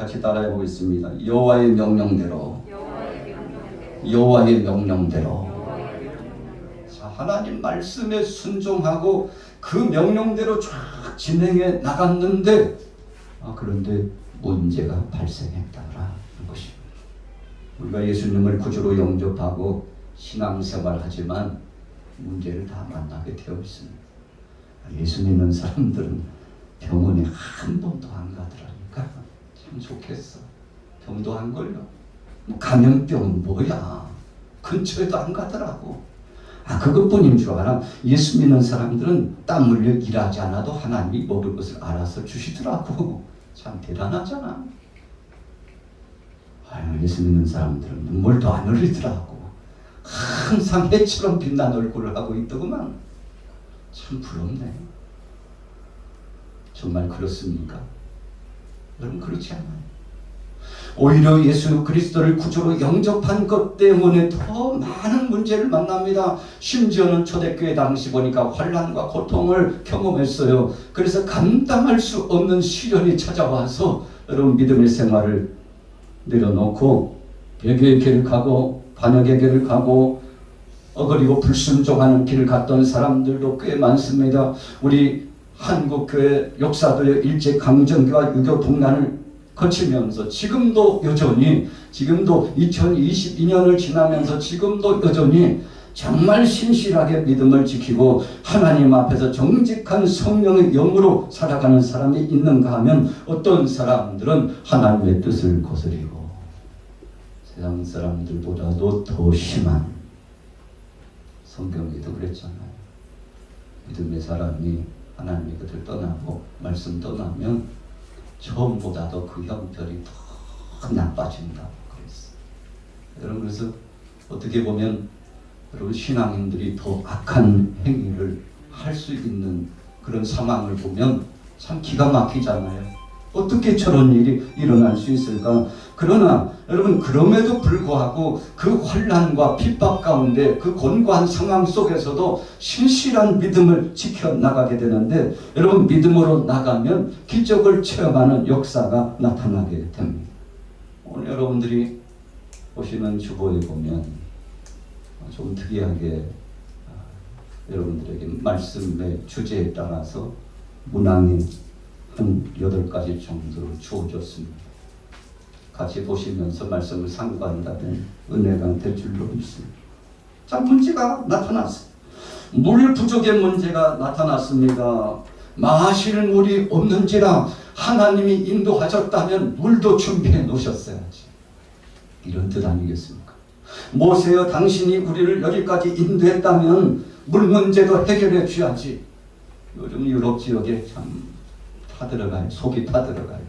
같이 따라해 보겠습니다. 여호와의 명령대로. 여호와의 명령대로. 자, 하나님 말씀에 순종하고 그 명령대로 쫙 진행해 나갔는데 그런데 문제가 발생했다라는 것입니다. 우리가 예수님을 구주로 영접하고 신앙생활하지만 문제를 다 만나게 되어 있습니다. 예수 믿는 사람들은 병원에 한 번도 안 가더라니까. 참 좋겠어. 병도 안 걸려. 감염병은 뭐야. 근처에도 안 가더라고. 그것뿐인 줄 알아. 예수 믿는 사람들은 땀 흘려 일하지 않아도 하나님이 먹을 것을 알아서 주시더라고. 참 대단하잖아. 예수 믿는 사람들은 눈물도 안 흘리더라고. 항상 해처럼 빛난 얼굴을 하고 있더구만. 참 부럽네. 정말 그렇습니까? 여러분 그렇지 않아요. 오히려 예수 그리스도를 구주로 영접한 것 때문에 더 많은 문제를 만납니다. 심지어는 초대교회 당시 보니까 환난과 고통을 경험했어요. 그래서 감당할 수 없는 시련이 찾아와서 여러분 믿음의 생활을 내려놓고 배교의 길을 가고 반역의 길을 가고 그리고 불순종하는 길을 갔던 사람들도 꽤 많습니다. 우리 한국교회 역사도의 일제강점기와 유교 동란을 거치면서 지금도 여전히 2022년을 지나면서 지금도 여전히 정말 신실하게 믿음을 지키고 하나님 앞에서 정직한 성령의 영으로 살아가는 사람이 있는가 하면 어떤 사람들은 하나님의 뜻을 거스리고 세상 사람들보다도 더 심한, 성경에도 그랬잖아요. 믿음의 사람이 하나님의 것을 떠나고 말씀 떠나면 처음보다도 그 형편이 더 나빠진다고 그랬어요. 여러분 그래서 어떻게 보면 여러분 신앙인들이 더 악한 행위를 할 수 있는 그런 상황을 보면 참 기가 막히잖아요. 어떻게 저런 일이 일어날 수 있을까? 그러나 여러분 그럼에도 불구하고 그 환난과 핍박 가운데 그 곤고한 상황 속에서도 신실한 믿음을 지켜나가게 되는데 여러분 믿음으로 나가면 기적을 체험하는 역사가 나타나게 됩니다. 오늘 여러분들이 보시는 주보에 보면 좀 특이하게 여러분들에게 말씀의 주제에 따라서 문항이 한 8가지 정도로 주어졌습니다. 같이 보시면서 말씀을 상고한다면 은혜가 될 줄로 믿습니다. 자, 문제가 나타났어요. 물 부족의 문제가 나타났습니다. 마실 물이 없는지라 하나님이 인도하셨다면 물도 준비해 놓으셨어야지. 이런 뜻 아니겠습니까? 모세여 당신이 우리를 여기까지 인도했다면 물 문제도 해결해 줘야지. 요즘 유럽 지역에 참 타들어가요. 속이 타들어가요.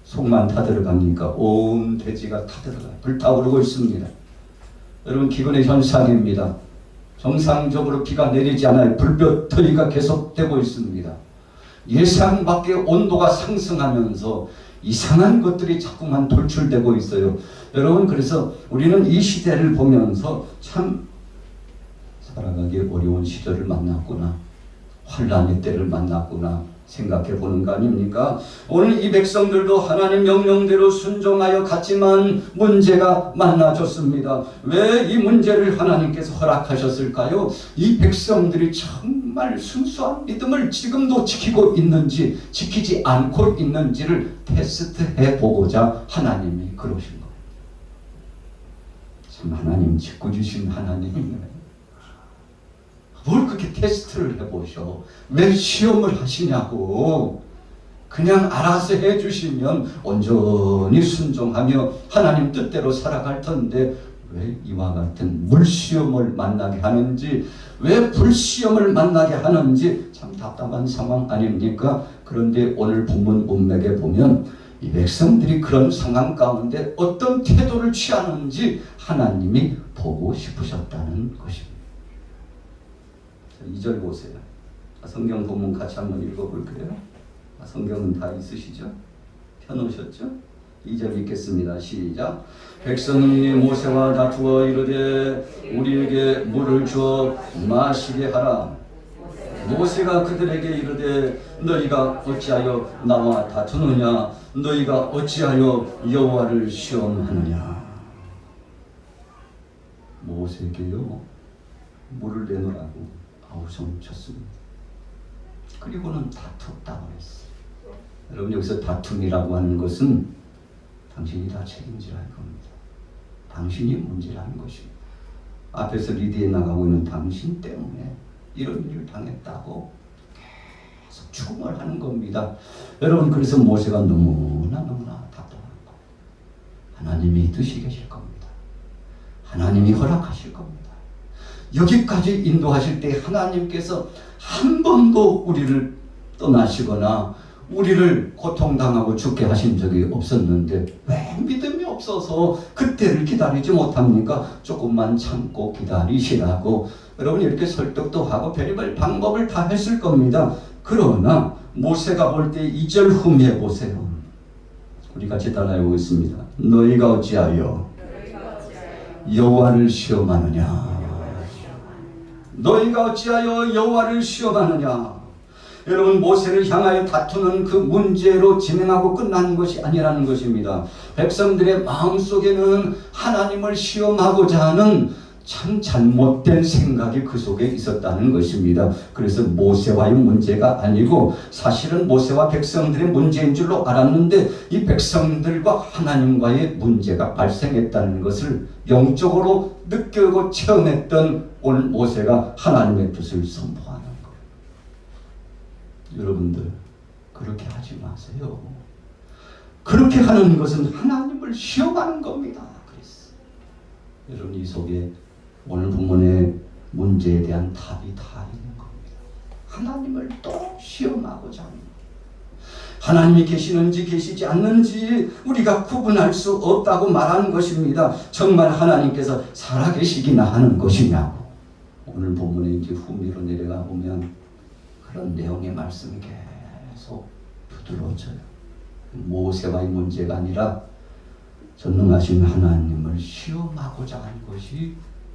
속만 타들어갑니까? 온 대지가 타들어가요. 불타오르고 있습니다. 여러분 기근의 현상입니다. 정상적으로 비가 내리지 않아요. 불볕더위가 계속되고 있습니다. 예상 밖의 온도가 상승하면서 이상한 것들이 자꾸만 돌출되고 있어요. 여러분 그래서 우리는 이 시대를 보면서 참 살아가기 어려운 시절을 만났구나. 환난의 때를 만났구나 생각해 보는 거 아닙니까? 오늘 이 백성들도 하나님 명령대로 순종하여 갔지만 문제가 만나줬습니다. 왜 이 문제를 하나님께서 허락하셨을까요? 이 백성들이 정말 순수한 믿음을 지금도 지키고 있는지 지키지 않고 있는지를 테스트해 보고자 하나님이 그러신 거예요. 참 하나님 짓고 주신 하나님이네. 뭘 그렇게 테스트를 해보셔? 왜 시험을 하시냐고. 그냥 알아서 해주시면 온전히 순종하며 하나님 뜻대로 살아갈 텐데 왜 이와 같은 물시험을 만나게 하는지, 왜 불시험을 만나게 하는지 참 답답한 상황 아닙니까? 그런데 오늘 본문 문맥에 보면 이 백성들이 그런 상황 가운데 어떤 태도를 취하는지 하나님이 보고 싶으셨다는 것입니다. 2절 보세요. 성경 본문 같이 한번 읽어볼까요? 성경은 다 있으시죠? 펴놓으셨죠? 2절 읽겠습니다. 시작. 백성이 모세와 다투어 이르되 우리에게 물을 주어 마시게 하라. 모세가 그들에게 이르되 너희가 어찌하여 나와 다투느냐 너희가 어찌하여 여호와를 시험하느냐. 모세에게요 물을 내놓으라고 아우성 쳤습니다. 그리고는 다퉜다고 했어요. 여러분 여기서 다툼이라고 하는 것은 당신이 다 책임지라 할 겁니다. 당신이 문제라는 것입니다. 앞에서 리드에 나가고 있는 당신 때문에 이런 일을 당했다고 계속 추궁을 하는 겁니다. 여러분 그래서 모세가 너무나 답답한 거예요. 하나님이 뜻이 계실 겁니다. 하나님이 허락하실 겁니다. 여기까지 인도하실 때 하나님께서 한 번도 우리를 떠나시거나 우리를 고통당하고 죽게 하신 적이 없었는데 왜 믿음이 없어서 그때를 기다리지 못합니까? 조금만 참고 기다리시라고 여러분 이렇게 설득도 하고 별의별 방법을 다 했을 겁니다. 그러나 모세가 볼 때 2절 후미에 보세요. 우리 같이 따라해 보겠습니다. 너희가 어찌하여 여호와를 시험하느냐. 너희가 어찌하여 여호와를 시험하느냐. 여러분 모세를 향하여 다투는 그 문제로 진행하고 끝나는 것이 아니라는 것입니다. 백성들의 마음속에는 하나님을 시험하고자 하는 참 잘못된 생각이 그 속에 있었다는 것입니다. 그래서 모세와의 문제가 아니고 사실은 모세와 백성들의 문제인 줄로 알았는데 이 백성들과 하나님과의 문제가 발생했다는 것을 영적으로 느끼고 체험했던 오늘 모세가 하나님의 뜻을 선포하는 거예요. 여러분들 그렇게 하지 마세요. 그렇게 하는 것은 하나님을 시험하는 겁니다. 그랬어. 여러분 이 속에 오늘 본문의 문제에 대한 답이 다 있는 겁니다. 하나님을 또 시험하고자 합니다. 하나님이 계시는지 계시지 않는지 우리가 구분할 수 없다고 말하는 것입니다. 정말 하나님께서 살아계시기나 하는 것이냐고. 오늘 본문에 이제 후미로 내려가 보면 그런 내용의 말씀이 계속 두드러져요. 모세와의 문제가 아니라 전능하신 하나님을 시험하고자 하는 것이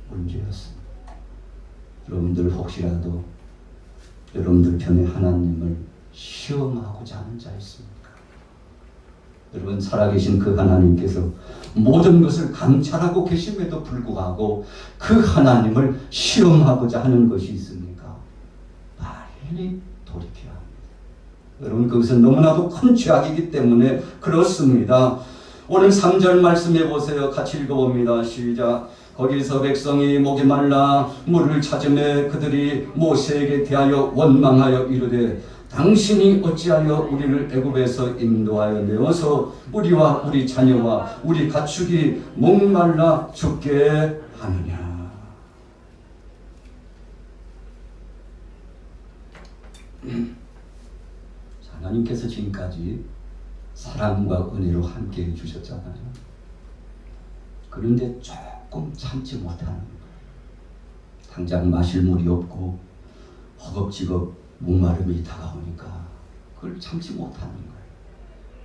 문제였습니다. 여러분들 혹시라도 여러분들 편에 하나님을 시험하고자 하는 자 있습니까? 여러분 살아계신 그 하나님께서 모든 것을 감찰하고 계심에도 불구하고 그 하나님을 시험하고자 하는 것이 있습니까? 빨리 돌이켜야 합니다. 여러분 그것은 너무나도 큰 죄악이기 때문에 그렇습니다. 오늘 3절 말씀해 보세요. 같이 읽어봅니다. 시작. 거기서 백성이 목이 말라 물을 찾으매 그들이 모세에게 대하여 원망하여 이르되 당신이 어찌하여 우리를 애굽에서 인도하여 내어서 우리와 우리 자녀와 우리 가축이 목말라 죽게 하느냐. 하나님께서 지금까지 사랑과 은혜로 함께 해주셨잖아요. 그런데 조금 참지 못하는 거예요. 당장 마실 물이 없고 허겁지겁 목마름이 다가오니까 그걸 참지 못하는 거예요.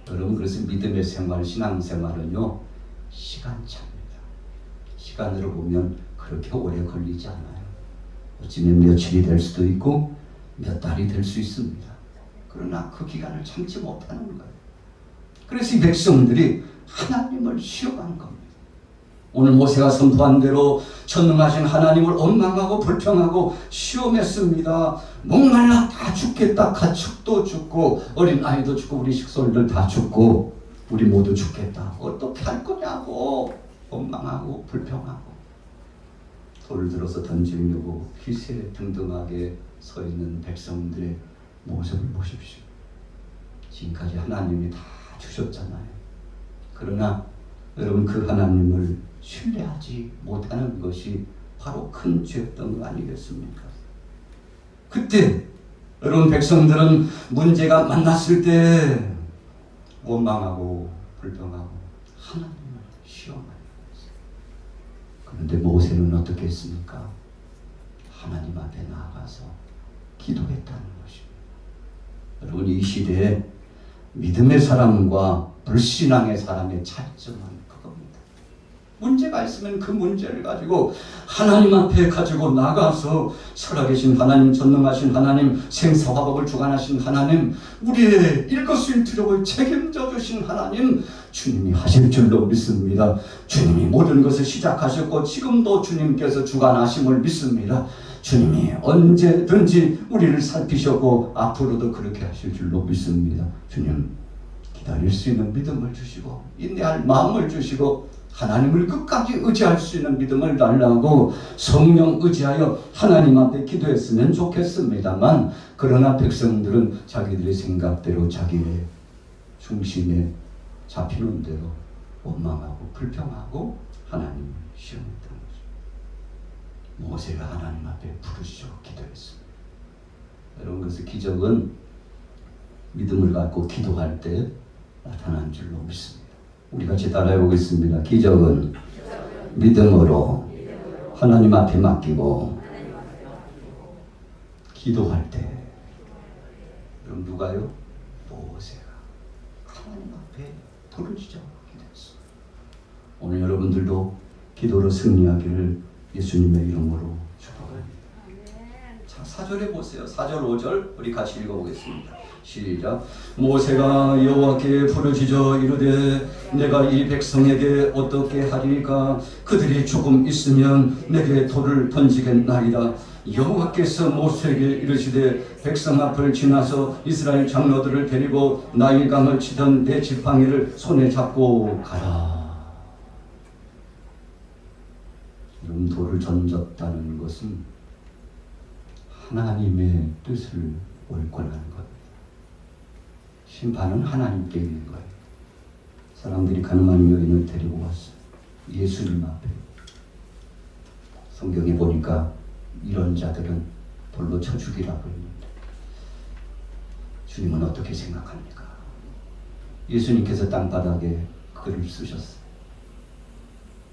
여러분 그래서 믿음의 생활, 신앙생활은요 시간차입니다. 시간으로 보면 그렇게 오래 걸리지 않아요. 어쩌면 며칠이 될 수도 있고 몇 달이 될 수 있습니다. 그러나 그 기간을 참지 못하는 거예요. 그래서 이 백성들이 하나님을 시험한 겁니다. 오늘 모세가 선포한 대로 전능하신 하나님을 원망하고 불평하고 시험했습니다. 목말라 다 죽겠다. 가축도 죽고 어린 아이도 죽고 우리 식솔들 다 죽고 우리 모두 죽겠다. 어떻게 할 거냐고 원망하고 불평하고 돌을 들어서 던지려고 희세등등하게 서 있는 백성들의 모습을 보십시오. 지금까지 하나님이 다 주셨잖아요. 그러나 여러분 그 하나님을 신뢰하지 못하는 것이 바로 큰 죄였던 거 아니겠습니까? 그때 여러분 백성들은 문제가 만났을 때 원망하고 불평하고 하나님을 시험하는 것이었어요. 그런데 모세는 어떻게 했습니까? 하나님 앞에 나아가서 기도했다는 것입니다. 여러분 이 시대에 믿음의 사람과 불신앙의 사람의 차이점은 그겁니다. 문제가 있으면 그 문제를 가지고 하나님 앞에 가지고 나가서 살아계신 하나님, 전능하신 하나님, 생사화복을 주관하신 하나님, 우리의 일거수일투족을 책임져 주신 하나님, 주님이 하실 줄로 믿습니다. 주님이 모든 것을 시작하셨고 지금도 주님께서 주관하심을 믿습니다. 주님이 언제든지 우리를 살피셨고 앞으로도 그렇게 하실 줄로 믿습니다. 주님, 기다릴 수 있는 믿음을 주시고 인내할 마음을 주시고 하나님을 끝까지 의지할 수 있는 믿음을 달라고 성령 의지하여 하나님 앞에 기도했으면 좋겠습니다만, 그러나 백성들은 자기들의 생각대로 자기의 중심에 잡히는 대로 원망하고 불평하고 하나님을 시험했던 거죠. 모세가 하나님 앞에 부르시어 기도했습니다. 여러분, 그래서 기적은 믿음을 갖고 기도할 때 나타난 줄로 믿습니다. 우리 같이 따라해 보겠습니다. 기적은 믿음으로 하나님 앞에 맡기고 기도할 때. 그럼 누가요? 모세가 하나님 앞에 부르짖어 기도했어. 오늘 여러분들도 기도로 승리하기를 예수님의 이름으로 축복합니다. 자, 4절에 보세요. 4절 5절 우리 같이 읽어보겠습니다. 시작. 모세가 여호와께 부르짖어 이르되 내가 이 백성에게 어떻게 하리까? 그들이 조금 있으면 내게 돌을 던지겠나이다. 여호와께서 모세에게 이르시되 백성 앞을 지나서 이스라엘 장로들을 데리고 나일강을 치던 내 지팡이를 손에 잡고 가라. 이런 돌을 던졌다는 것은 하나님의 뜻을 옳거라는 것. 심판은 하나님께 있는 거예요. 사람들이 가늠한 여인을 데리고 왔어요. 예수님 앞에. 성경에 보니까 이런 자들은 돌로 쳐 죽이라고 했는데 주님은 어떻게 생각합니까? 예수님께서 땅바닥에 글을 쓰셨어요.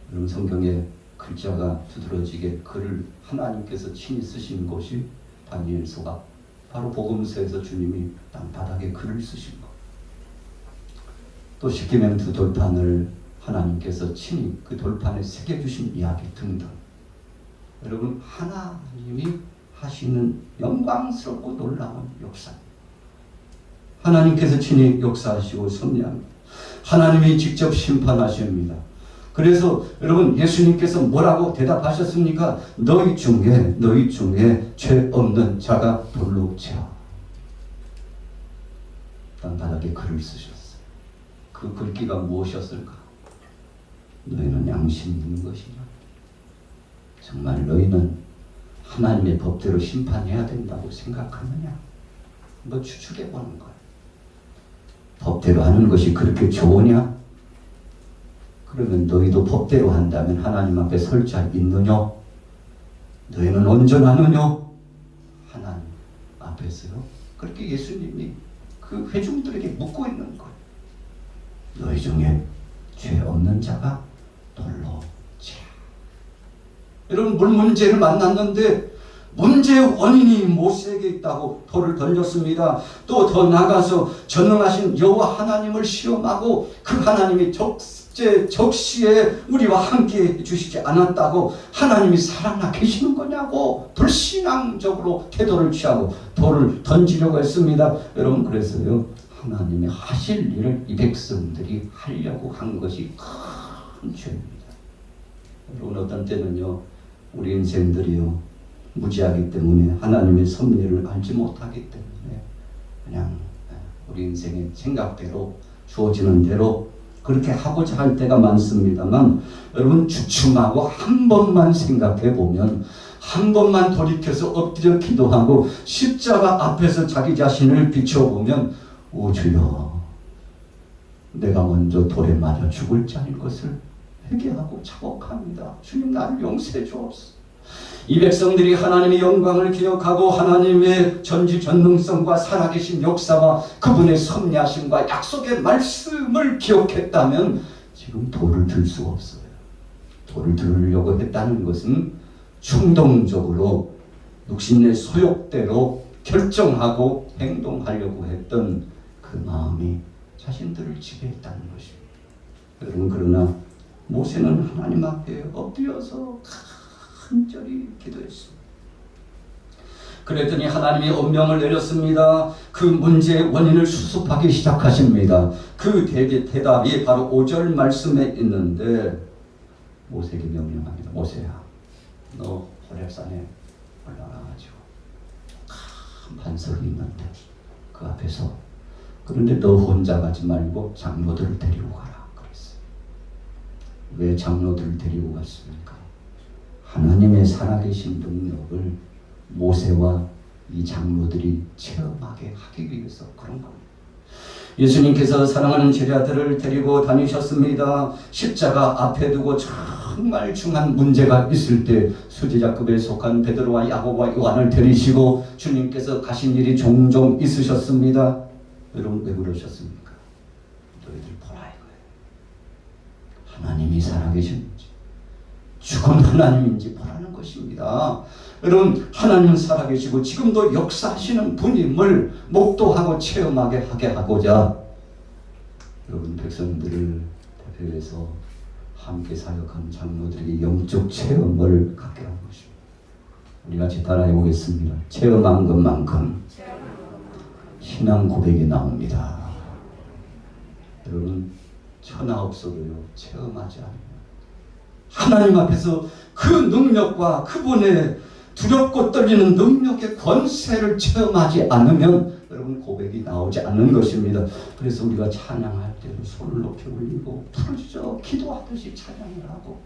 여러분, 성경에 글자가 두드러지게 글을 하나님께서 친히 쓰신 곳이 다니엘서가 바로 복음서에서 주님이 땅바닥에 글을 쓰신 것. 또 십계명 두 돌판을 하나님께서 친히 그 돌판에 새겨주신 이야기 등등. 여러분, 하나님이 하시는 영광스럽고 놀라운 역사. 하나님께서 친히 역사하시고 섭리합니다. 하나님이 직접 심판하십니다. 그래서 여러분, 예수님께서 뭐라고 대답하셨습니까? 너희 중에 죄 없는 자가 돌로 치라. 땅바닥에 글을 쓰셨어요. 그 글귀가 무엇이었을까? 너희는 양심 있는 것이냐? 정말 너희는 하나님의 법대로 심판해야 된다고 생각하느냐? 뭐 추측해 보는 거예요. 법대로 하는 것이 그렇게 좋으냐? 그러면 너희도 법대로 한다면 하나님 앞에 설 자 있느냐? 너희는 온전하느냐? 하나님 앞에서요. 그렇게 예수님이 그 회중들에게 묻고 있는 거예요. 너희 중에 죄 없는 자가 돌로 치라. 여러분, 물 문제를 만났는데 문제의 원인이 모세에게 있다고 돌을 던졌습니다. 또 더 나가서 전능하신 여호와 하나님을 시험하고 그 하나님이 적시에 우리와 함께 해주시지 않았다고 하나님이 살아나 계시는 거냐고 불신앙적으로 태도를 취하고 돌을 던지려고 했습니다. 여러분, 그래서요, 하나님이 하실 일을 이 백성들이 하려고 한 것이 큰 죄입니다. 여러분, 어떤 때는요, 우리 인생들이요, 무지하기 때문에 하나님의 섭리를 알지 못하기 때문에 그냥 우리 인생의 생각대로 주어지는 대로 그렇게 하고자 할 때가 많습니다만, 여러분, 주춤하고 한 번만 생각해 보면, 한 번만 돌이켜서 엎드려 기도하고 십자가 앞에서 자기 자신을 비춰보면, 오 주여, 내가 먼저 돌에 맞아 죽을 자인 것을 회개하고 자복합니다. 주님, 나를 용서해 주옵소서. 이 백성들이 하나님의 영광을 기억하고 하나님의 전지전능성과 살아계신 역사와 그분의 섭리하심과 약속의 말씀을 기억했다면 지금 돌을 들 수가 없어요. 돌을 들으려고 했다는 것은 충동적으로 육신의 소욕대로 결정하고 행동하려고 했던 그 마음이 자신들을 지배했다는 것입니다. 여러분, 그러나 모세는 하나님 앞에 엎드려서 간절히 기도했습니다. 그랬더니 하나님이 엄명을 내렸습니다. 그 문제의 원인을 수습하기 시작하십니다. 그 대답이 바로 5절 말씀에 있는데 모세에게 명령합니다. 모세야, 너 호렙산에 올라가가지고 큰 반석이 있는데 그 앞에서, 그런데 너 혼자 가지 말고 장로들을 데리고 가라 그랬어요. 왜 장로들을 데리고 갔습니까? 하나님의 살아계신 능력을 모세와 이 장로들이 체험하게 하기 위해서 그런 겁니다. 예수님께서 사랑하는 제자들을 데리고 다니셨습니다. 십자가 앞에 두고 정말 중요한 문제가 있을 때 수제자급에 속한 베드로와 야고보와 요한을 데리시고 주님께서 가신 일이 종종 있으셨습니다. 여러분 왜 그러셨습니까? 너희들 보라 이거예요. 하나님이 살아계신지 죽은 하나님인지 보라는 것입니다. 여러분 하나님은 살아계시고 지금도 역사하시는 분임을 목도하고 체험하게 하게 하고자 여러분 백성들을 대표해서 함께 사역한 장로들에게 영적 체험을 갖게 한 것입니다. 우리 같이 따라해 보겠습니다. 체험한 것만큼 신앙 고백이 나옵니다. 여러분 천하 없어도요 체험하지 않으면 하나님 앞에서 그 능력과 그분의 두렵고 떨리는 능력의 권세를 체험하지 않으면 여러분 고백이 나오지 않는 것입니다. 그래서 우리가 찬양할 때도 손을 높이 올리고 부르짖어 기도하듯이 찬양을 하고,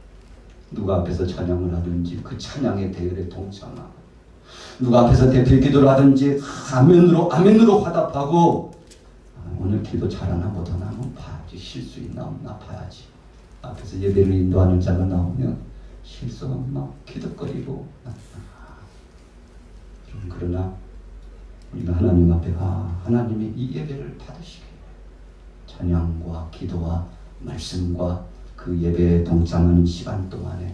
누가 앞에서 찬양을 하든지 그 찬양의 대열에 동참하고, 누가 앞에서 대표 기도를 하든지 아멘으로 화답하고, 오늘 기도 잘하나 못하나 한번 봐야지, 실수 있나 없나 봐야지. 앞에서 예배를 인도하는 자가 나오면 실수하면 막 기득거리고, 그러나 우리가 하나님 앞에 하나님이 이 예배를 받으시게 찬양과 기도와 말씀과 그 예배에 동참하는 시간 동안에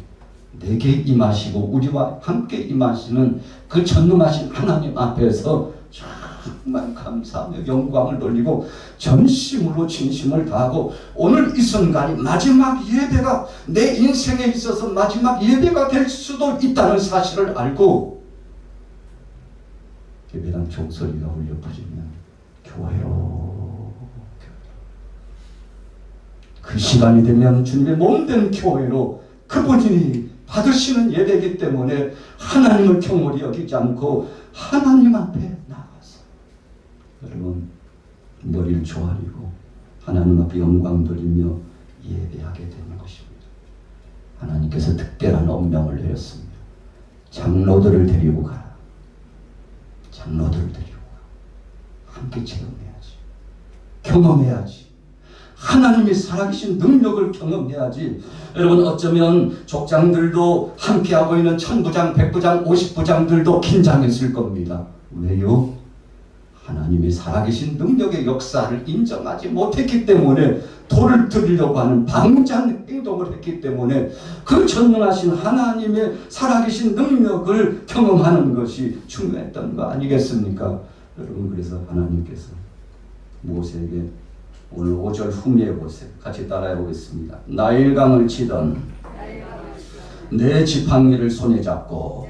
내게 임하시고 우리와 함께 임하시는 그 전능하신 하나님 앞에서 정말 감사하며 영광을 돌리고 전심으로 진심을 다하고, 오늘 이 순간이 마지막 예배가 내 인생에 있어서 마지막 예배가 될 수도 있다는 사실을 알고 예배당 종소리가 울려 퍼지면 교회로 그 시간이 되면 주님의 몸된 교회로 그분이 받으시는 예배이기 때문에 하나님을 경홀히 여기지 않고 하나님 앞에 나가서 여러분 머리를 조아리고 하나님 앞에 영광 돌리며 예배하게 되는 것입니다. 하나님께서 특별한 엄명을 내렸습니다. 장로들을 데리고 가라. 장로들을 데리고 가. 함께 체험해야지. 경험해야지. 하나님이 살아계신 능력을 경험해야지. 여러분 어쩌면 족장들도 함께하고 있는 천부장, 백부장, 50부장들도 긴장했을 겁니다. 왜요? 하나님이 살아계신 능력의 역사를 인정하지 못했기 때문에 돌을 들이려고 하는 방장 행동을 했기 때문에 그 전능하신 하나님의 살아계신 능력을 경험하는 것이 중요했던 거 아니겠습니까? 여러분 그래서 하나님께서 모세에게 오늘 5절 후미해 보세요. 같이 따라해 보겠습니다. 나일강을 치던 내 지팡이를 손에 잡고,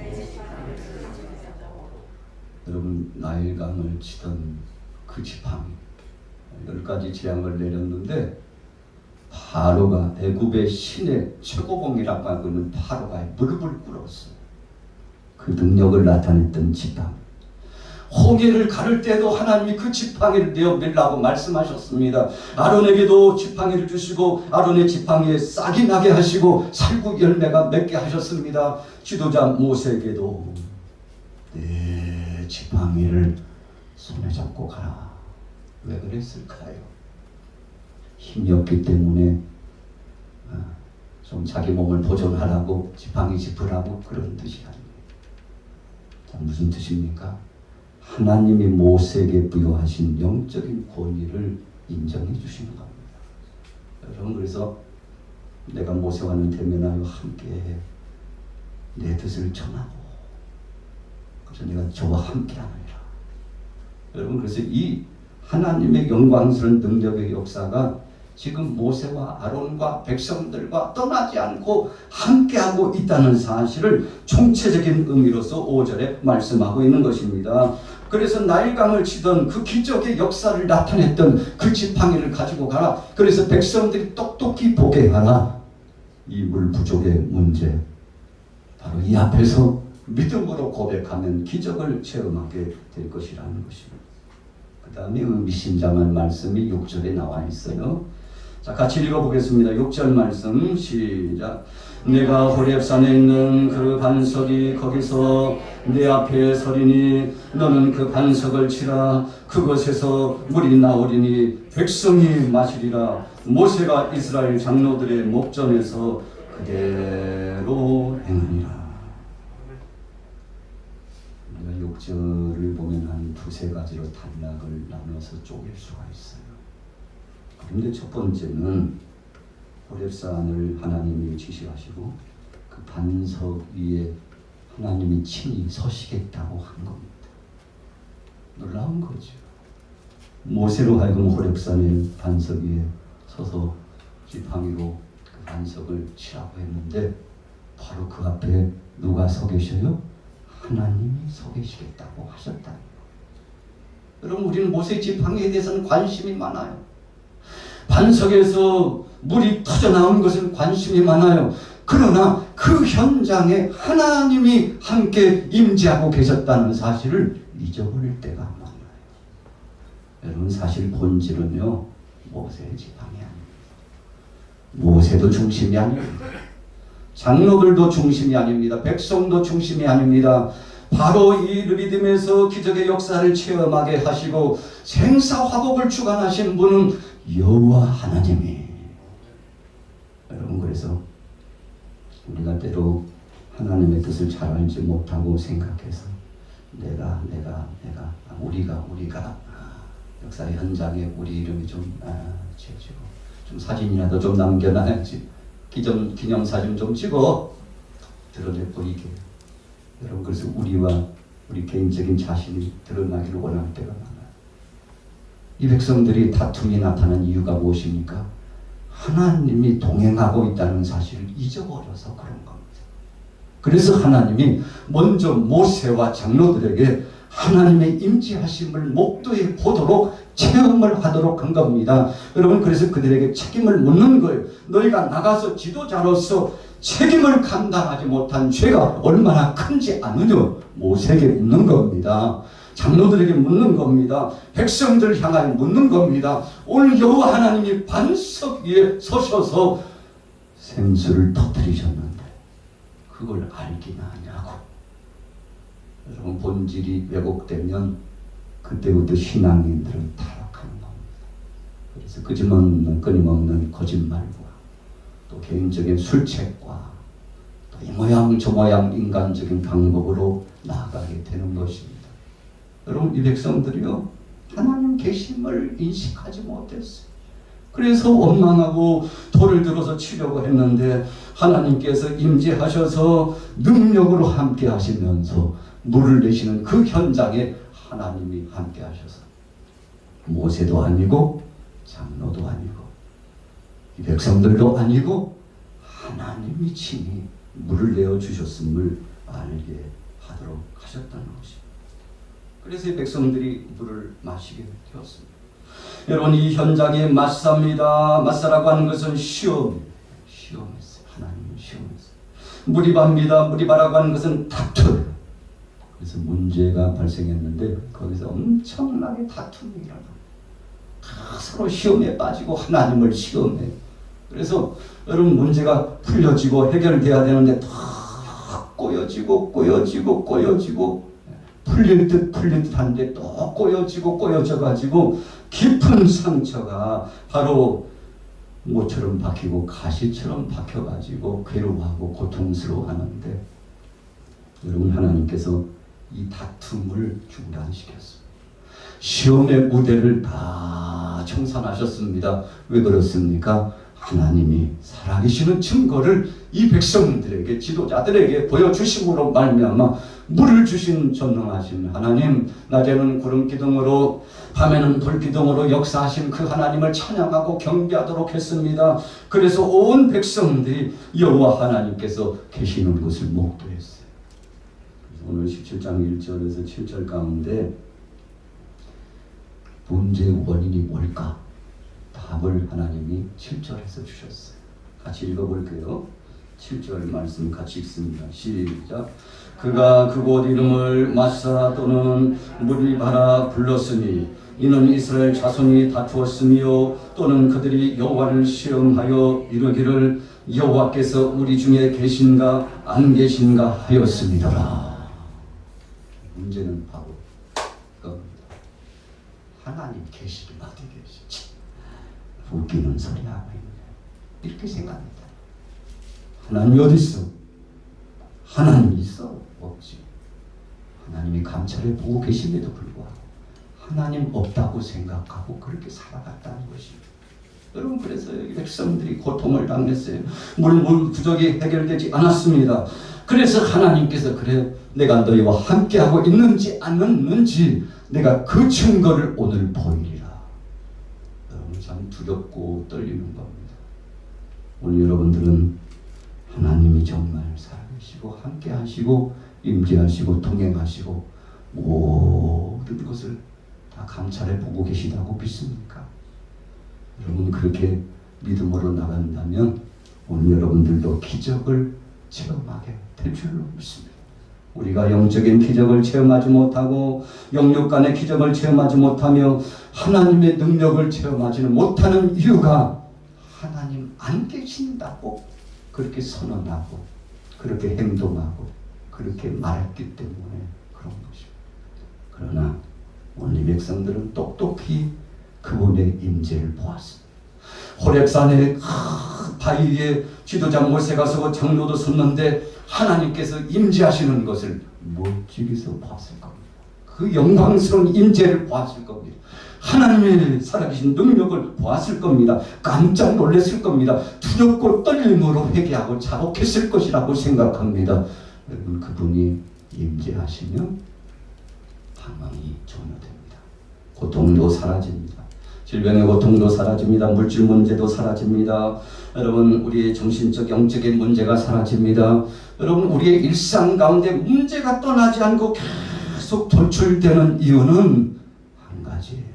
여러분 나일강을 치던 그 지팡이 10가지 재앙을 내렸는데 파로가 애굽의 신의 최고봉이라고 하는 파로가 무릎을 꿇었어요. 그 능력을 나타냈던 지팡이. 홍해를 가를 때도 하나님이 그 지팡이를 내어밀라고 말씀하셨습니다. 아론에게도 지팡이를 주시고 아론의 지팡이에 싹이 나게 하시고 살구 열매가 맺게 하셨습니다. 지도자 모세에게도 내 지팡이를 손에 잡고 가라. 왜 그랬을까요? 힘이 없기 때문에 좀 자기 몸을 보존하라고 지팡이 짚으라고 그런 뜻이 아닙니다. 무슨 뜻입니까? 하나님이 모세에게 부여하신 영적인 권위를 인정해 주시는 겁니다. 여러분 그래서 내가 모세와는 대면하여 함께 내 뜻을 전하고, 그래서 내가 저와 함께 하느니라. 여러분 그래서 이 하나님의 영광스러운 능력의 역사가 지금 모세와 아론과 백성들과 떠나지 않고 함께하고 있다는 사실을 총체적인 의미로서 5절에 말씀하고 있는 것입니다. 그래서 나일강을 치던 그 기적의 역사를 나타냈던 그 지팡이를 가지고 가라. 그래서 백성들이 똑똑히 보게 하라. 이 물 부족의 문제, 바로 이 앞에서 믿음으로 고백하면 기적을 체험하게 될 것이라는 것입니다. 그 다음에 의미심장한 말씀이 6절에 나와 있어요. 자, 같이 읽어보겠습니다. 6절 말씀 시작. 내가 호렙산에 있는 그 반석이 거기서 내 앞에 서리니 너는 그 반석을 치라. 그것에서 물이 나오리니 백성이 마시리라. 모세가 이스라엘 장로들의 목전에서 그대로 행하니라. 우리가 6절을 보면 한 두세 가지로 단락을 나눠서 쪼갤 수가 있어요. 그런데 첫 번째는 호렙산을 하나님이 지시하시고 그 반석 위에 하나님이 친히 서시겠다고 한 겁니다. 놀라운 거죠. 모세로 하여금 호렙산의 반석 위에 서서 지팡이로 그 반석을 치라고 했는데 바로 그 앞에 누가 서 계셔요? 하나님이 서 계시겠다고 하셨다. 여러분, 우리는 모세 지팡이에 대해서는 관심이 많아요. 반석에서 물이 터져나온 것은 관심이 많아요. 그러나 그 현장에 하나님이 함께 임재하고 계셨다는 사실을 잊어버릴 때가 많아요. 여러분, 사실 본질은요, 모세의 지팡이 아닙니다. 모세도 중심이 아닙니다. 장로들도 중심이 아닙니다. 백성도 중심이 아닙니다. 바로 이 르비딤에서 기적의 역사를 체험하게 하시고 생사화복을 주관하신 분은 여호와 하나님이. 여러분, 그래서 우리가 때로 하나님의 뜻을 잘 알지 못하고 생각해서 우리가 역사의 현장에 우리 이름이 좀 지어지고 좀 사진이라도 좀 남겨놔야지, 기념사진 좀 찍어 드러내 보이게. 여러분, 그래서 우리와 우리 개인적인 자신이 드러나기를 원할 때가 많아요. 이 백성들이 다툼이 나타난 이유가 무엇입니까? 하나님이 동행하고 있다는 사실을 잊어버려서 그런 겁니다. 그래서 하나님이 먼저 모세와 장로들에게 하나님의 임재하심을 목도해 보도록 체험을 하도록 한 겁니다. 여러분, 그래서 그들에게 책임을 묻는 거예요. 너희가 나가서 지도자로서 책임을 감당하지 못한 죄가 얼마나 큰지 아느냐? 모세에게 묻는 겁니다. 장로들에게 묻는 겁니다. 백성들 향하여 묻는 겁니다. 오늘 여호와 하나님이 반석 위에 서셔서 생수를 터뜨리셨는데 그걸 알기나 하냐고. 여러분, 본질이 왜곡되면 그때부터 신앙인들은 타락하는 겁니다. 그래서 끊임없는 거짓말과 또 개인적인 술책과 또 이 모양 저 모양 인간적인 방법으로 나아가게 되는 것입니다. 여러분, 이 백성들이요, 하나님 계심을 인식하지 못했어요. 그래서 원망하고 돌을 들어서 치려고 했는데 하나님께서 임재하셔서 능력으로 함께 하시면서 물을 내시는 그 현장에 하나님이 함께 하셔서 모세도 아니고 장로도 아니고 이 백성들도 아니고 하나님이 친히 물을 내어주셨음을 알게 하도록 하셨다는 것입니다. 그래서 이 백성들이 물을 마시게 되었습니다. 여러분, 이 현장에 마사라고 하는 것은 시험이에요. 시험했어요. 하나님은 시험했어요. 무리바라고 하는 것은 다투예요. 그래서 문제가 발생했는데 거기서 엄청나게 다툼이 일어나요. 다 서로 시험에 빠지고 하나님을 시험해요. 그래서 여러분, 문제가 풀려지고 해결돼야 되는데 다 꼬여지고 풀릴 듯 한데 또 꼬여져가지고 깊은 상처가 바로 모처럼 박히고 가시처럼 박혀가지고 괴로워하고 고통스러워하는데, 여러분, 하나님께서 이 다툼을 중단시켰습니다. 시험의 무대를 다 청산하셨습니다. 왜 그렇습니까? 하나님이 살아계시는 증거를 이 백성들에게, 지도자들에게 보여주심으로 말미암아 물을 주신 전능하신 하나님, 낮에는 구름 기둥으로 밤에는 불 기둥으로 역사하신 그 하나님을 찬양하고 경배하도록 했습니다. 그래서 온 백성들이 여호와 하나님께서 계시는 것을 목도했어요. 오늘 17장 1절에서 7절 가운데 문제의 원인이 뭘까? 답을 하나님이 7절에서 주셨어요. 같이 읽어볼게요. 7절 말씀 같이 읽습니다. 시작. 그가 그곳 이름을 마사 또는 무리바라 불렀으니 이는 이스라엘 자손이 다투었으며 또는 그들이 여호와를 시험하여 이르기를 여호와께서 우리 중에 계신가 안 계신가 하였습니다. 문제는 바로 겁니다. 하나님 계시긴 어디 계시지? 웃기는 소리 하고 있네. 이렇게 생각합니다. 하나님이 어디 있어? 하나님이 있어? 없지. 하나님이 감찰해 보고 계심에도 불구하고 하나님 없다고 생각하고 그렇게 살아갔다는 것입니다. 여러분, 그래서 백성들이 고통을 당했어요. 물 부족이 해결되지 않았습니다. 그래서 하나님께서 그래, 내가 너희와 함께하고 있는지 않았는지 내가 그 증거를 오늘 보이리라. 여러분, 참 두렵고 떨리는 겁니다. 오늘 여러분들은 하나님이 정말 살아계시고 함께하시고 임재하시고 동행하시고 모든 것을 다 감찰해 보고 계시다고 믿습니까? 여러분, 그렇게 믿음으로 나간다면 오늘 여러분들도 기적을 체험하게 될 줄로 믿습니다. 우리가 영적인 기적을 체험하지 못하고 영육 간의 기적을 체험하지 못하며 하나님의 능력을 체험하지는 못하는 이유가 하나님 안 계신다고 그렇게 선언하고 그렇게 행동하고 그렇게 말했기 때문에 그런 것입니다. 그러나 오늘 백성들은 똑똑히 그분의 임재를 보았습니다. 호렙산의 바위 위에 지도자 모세가 서고 장로도 섰는데 하나님께서 임재하시는 것을 멀찍이서 봤을 겁니다. 그 영광스러운 임재를 보았을 겁니다. 하나님의 살아계신 능력을 보았을 겁니다. 깜짝 놀랐을 겁니다. 두렵고 떨림으로 회개하고 자복했을 것이라고 생각합니다. 여러분, 그분이 임재하시면 방황이 전혀됩니다. 고통도 사라집니다. 질병의 고통도 사라집니다. 물질 문제도 사라집니다. 여러분, 우리의 정신적 영적인 문제가 사라집니다. 여러분, 우리의 일상 가운데 문제가 떠나지 않고 계속 돌출되는 이유는 한 가지예요.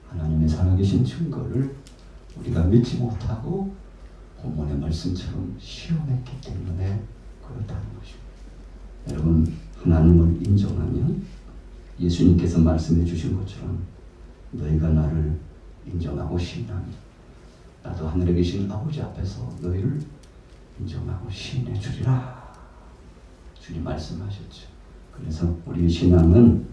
하나님의 살아계신 증거를 우리가 믿지 못하고 본문의 말씀처럼 시험했기 때문에 그렇다는 것입니다. 여러분, 하나님을 인정하면 예수님께서 말씀해 주신 것처럼 너희가 나를 인정하고 시인하면 나도 하늘에 계신 아버지 앞에서 너희를 인정하고 시인해 주리라. 주님 말씀하셨죠. 그래서 우리의 신앙은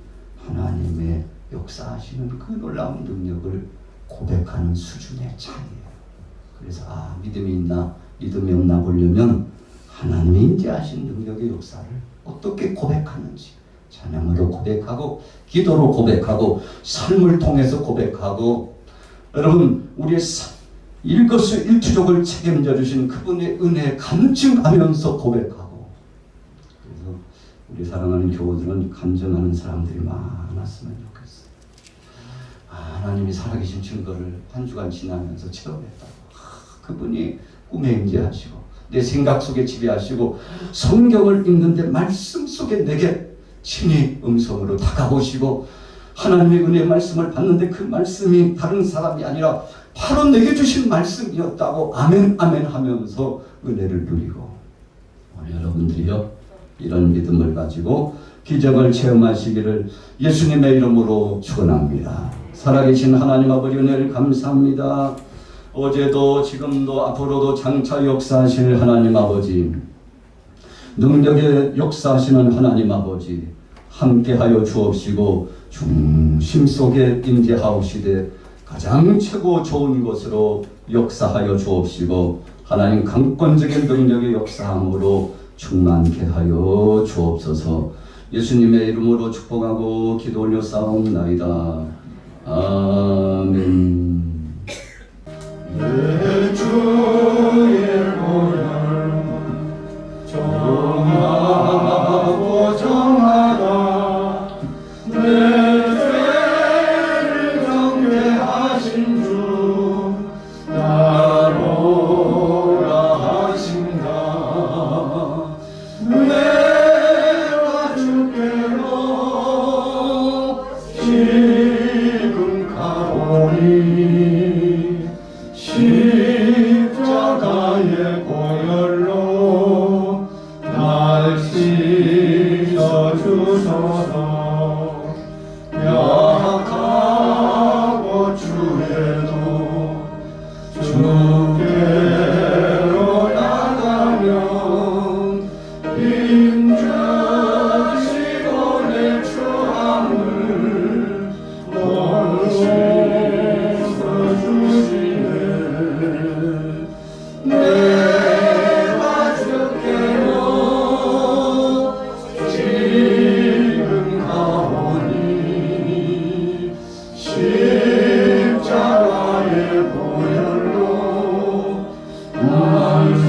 하나님의 역사하시는 그 놀라운 능력을 고백하는 수준의 차이예요. 그래서 믿음이 있나 믿음이 없나 보려면 하나님이 임재하신 능력의 역사를 어떻게 고백하는지 찬양으로 고백하고 기도로 고백하고 삶을 통해서 고백하고 여러분, 우리의 일거수일투족을 책임져 주신 그분의 은혜 감증하면서 고백하고. 그래서 우리 사랑하는 교우들은 간증하는 사람들이 많았으면 좋겠어요. 하나님이 살아계신 증거를 한 주간 지나면서 체험했다고. 그분이 꿈에 임재하시고 내 생각 속에 지배하시고 성경을 읽는데 말씀 속에 내게 친히 음성으로 다가오시고 하나님의 은혜의 말씀을 받는데 그 말씀이 다른 사람이 아니라 바로 내게 주신 말씀이었다고 아멘 아멘 하면서 은혜를 누리고. 오늘 여러분들이요, 이런 믿음을 가지고 기적을 체험하시기를 예수님의 이름으로 축원합니다. 살아계신 하나님 아버지 은혜를 감사합니다. 어제도 지금도 앞으로도 장차 역사하실 하나님 아버지, 능력의 역사하시는 하나님 아버지 함께하여 주옵시고 중심 속에 임재하옵시되 가장 최고 좋은 것으로 역사하여 주옵시고 하나님 강권적인 능력의 역사함으로 충만케 하여 주옵소서. 예수님의 이름으로 축복하고 기도 올려 싸움나이다. 아멘. 내 주의 문을 정하고 주소서. 약하고 주에도 주께로 나가면 힘주시고 내 추함을 씻어 주시네. 내가 주께로 지금 가오니 십자가의 보혈로 날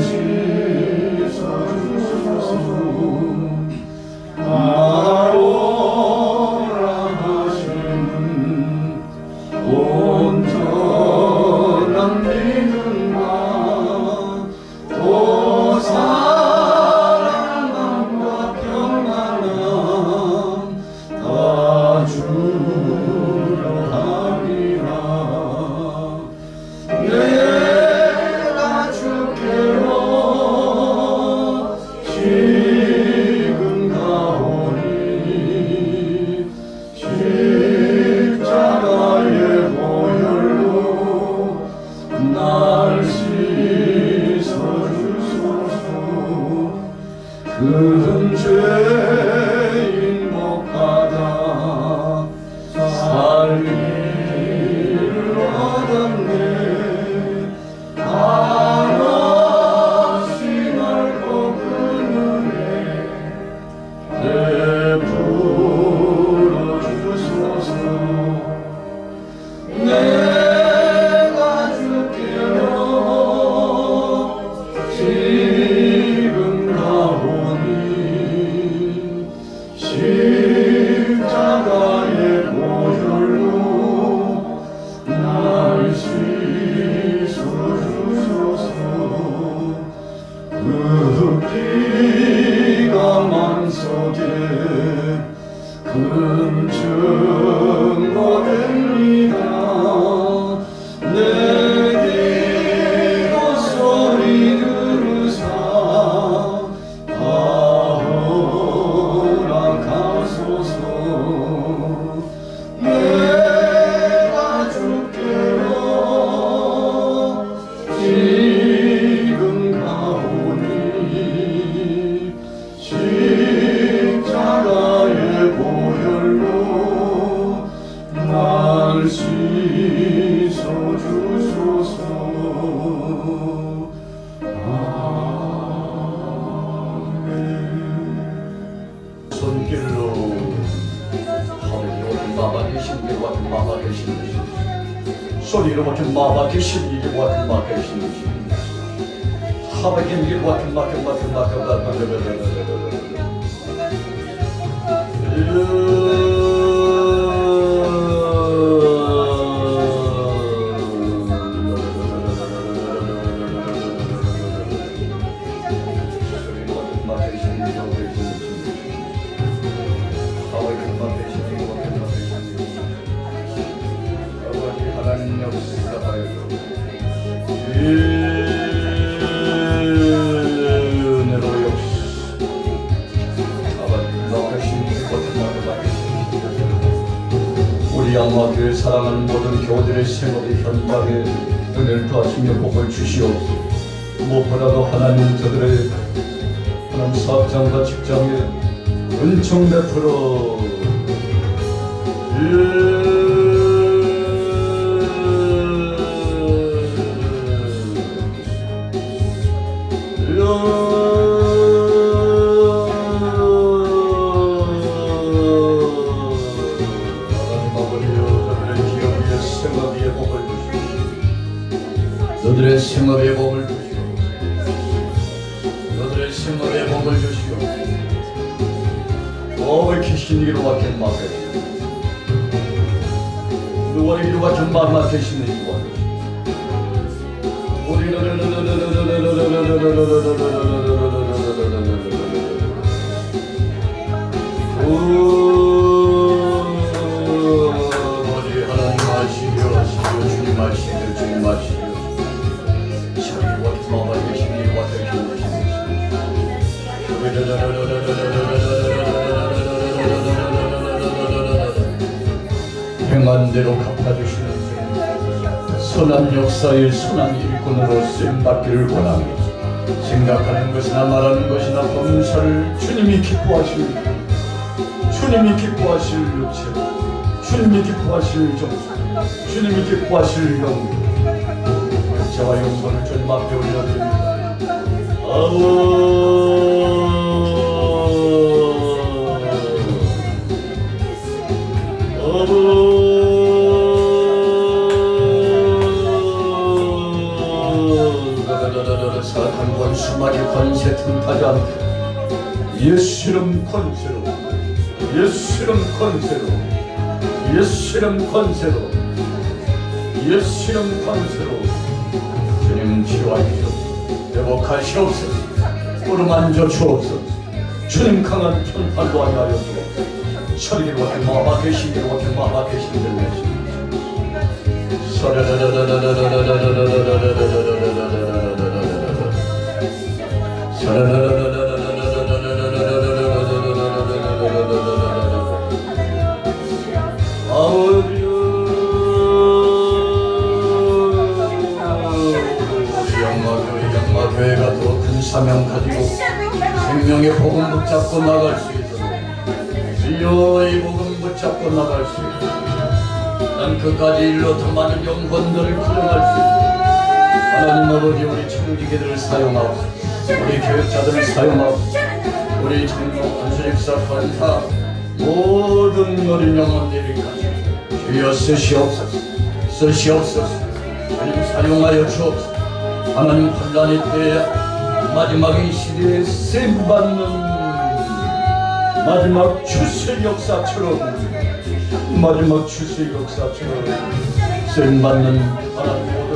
씻어 주소서. 나오라 하시는 온전한 믿음과 또 사랑함과 평안함 다 주려 함이라. 내가 주께로 지금 가오니 십자가의 보혈로 날 씻어 주소서. 큰 죄인 복받아 살기를 얻었네. 한없이 넓고 큰 은혜 베풀어 주소서. 내가 주께로 지금 가오니 십자가의 보혈로 날 씻어 주소서. 그 피가 만석에 큰 증거 됩니다. 내 기도 소리 들으사 허락하소서. 내가 주께로 지금 가오니 십자가의 보혈로 날 씻어 주소서. 아멘. 손길로 하늘이 오든 마마의 신비와 같은 마마의 신비 소리로 같은 마마의 신비와 같은 마마의 신비 하백의 일과 같은 마마의 하나님 역사하여 은혜로 역시 아버지 너하신 것을 우리 아마 교회 사랑하는 모든 교우들의 생업의 현장에 은혜를 더하시며 복을 주시옵소서. 무엇보다도 하나님 저들의 하나님 사업장과 직장에 은총 베풀어 너들의 생업에 복을 주시오. 너들의 생업에 복을 주시오. 왜 계신 이로 와켄 마케 누가 이로 와켄 마마 계시는 이와 우리 어디 하나님 마시려 주님 마시려 주님 마시려 마마 계신 이와 계신 것이 행한 대로 갚아주시는 선한 역사의 선한 일꾼으로 쓰임받기를 원합니다. 생각하는 것이나 말하는 것이나 범사를 주님이 기뻐하실 육체, 주님이 기뻐하실 정수, 주님이 기뻐하실 영광, 육체와 영혼을 주님 앞에 올려드립니다. 사탄과 수마리 권세 틈타지 않게 예수름 권세로 주님 치유하시옵소서. 회복하시옵소서. 꾸루만져 주옵소서. 주님 강한 편팔도 하여 주옵소서. 천리로 하여 마하게 신기로 하여 마하게 신들내시옵소서. 양마교회가 더 큰 사명 가지고 생명의 복음 붙잡고 나갈 수 있도록 주여 이 복음 붙잡고 나갈 수 있도록 난 끝까지 일로 더 많은 영혼들을 구원할 수 있도록 하나님 아버지 우리 청지기들을 사용하옵소서. 우리 교육자들을 사용하옵소서. 우리 장로 안수직사 권사 모든 어린 영혼들이까지 주여 쓰시옵소서. 주님 사용하여 주옵소서. 하나님 환란의 때에 마지막의 시대에 쓰임받는 마지막 출세 역사처럼 쓰임받는 하나님 모든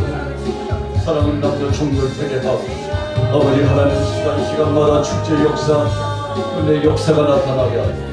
사랑은 남도 종들 되게 하옵소서. 아버지 하나님 시간마다 축제 역사 은혜 역사가 나타나게 하옵소서.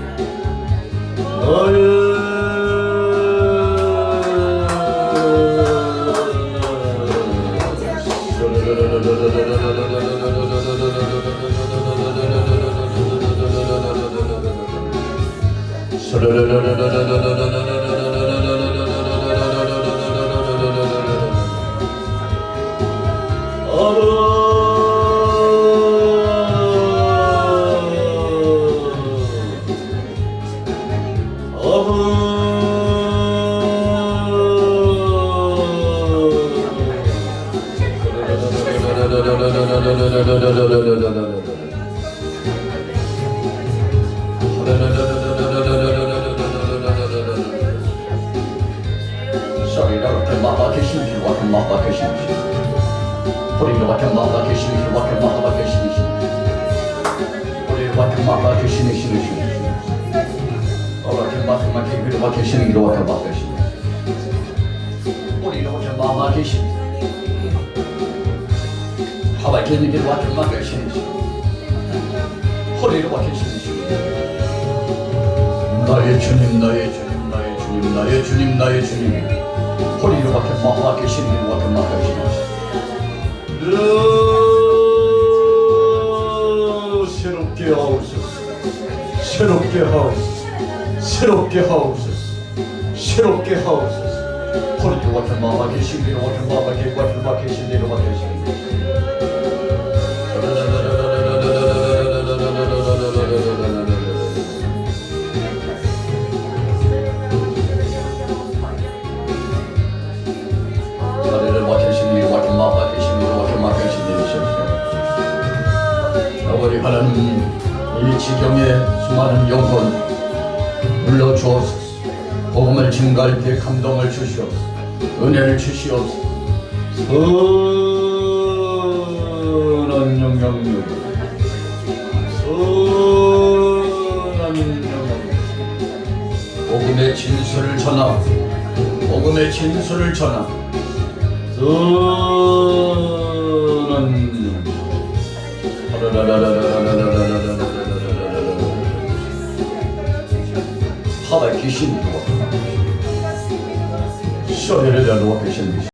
나의 주님, 나의 주님, 나의 주님, 나의 주님, 나의 주님. 허리로 박혀 마마 계시는 길 와서 마마 계시는 새롭게 하옵소서. 새롭게 하옵소서. 새롭게 하옵소서. 새롭게 하옵소서. 허리로 박혀 마마 계시는 길 와서 마마 계시는 길 와서 계시는 길. 아버지 하나님 이 지경에 수많은 영혼 불러주옵소서. 복음을 증가할 때 감동을 주시옵소서. 은혜를 주시옵소서. 선한 영향력 복음의 진수를 전하고 복음의 진수를 전하고 선한 하바 귀신이 누워 쇼리를 내놓고 계신